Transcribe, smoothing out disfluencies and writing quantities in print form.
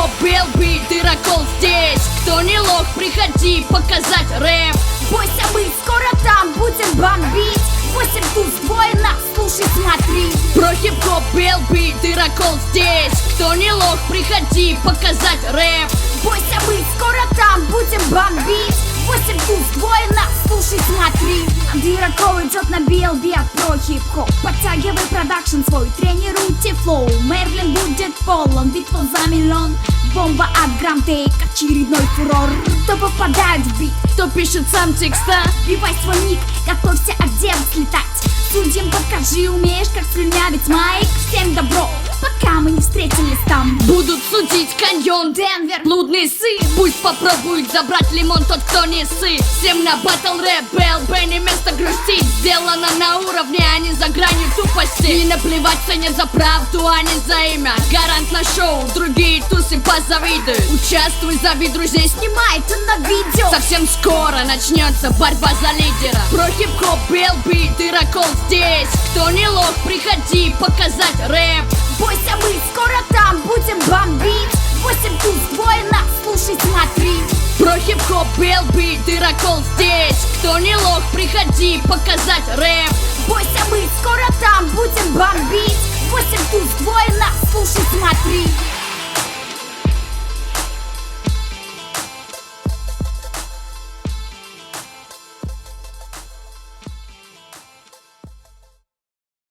хип-хоп, белби, дырокол здесь. Кто не лох, приходи показать рэп. Бойся, мы скоро там будем бомбить. 8 туз, двое нас, слушай, смотри. Про хип-хоп, белби, дырокол здесь. Кто не лох, приходи показать рэп. Бойся, мы скоро там будем бомбить. 8 туз, двое нас, слушай, смотри. Дырокол идет на BLB от про хип-хоп. Подтягивай продакшн свой, тренируйте флоу. Мерлин будет полон, битва за миллион. Бомба от грамтейк, очередной фурор. Кто попадает в бит, Кто пишет сам текста, вбивай свой ник, готовься от дел слетать. Судьям покажи, умеешь как слюнявить майк. Всем добро, пока мы не встретились там. будут судить каньон, Денвер, блудный сын. Пусть попробует забрать лимон тот, кто не сыт. Всем на батл рэп, БЛБ не место грустить. Сделано на уровне, а не за гранью тупости. И наплевать ценят за правду, а не за имя. Гарант на шоу, другие тусы позавидуют. Участвуй, зови друзей, снимай это на видео. совсем скоро начнется борьба за лидера. Про хип-хоп, белби, дырокол здесь. Кто не лох, приходи показать рэп. Бойся, мы скоро там будем бомбить. 8 туз, двое нас, слушай, смотри. Про хип-хоп, белби, дырокол здесь. Кто не лох, приходи показать рэп. Бойся, мы скоро там будем бомбить. 8 туз, двое нас, слушай, смотри.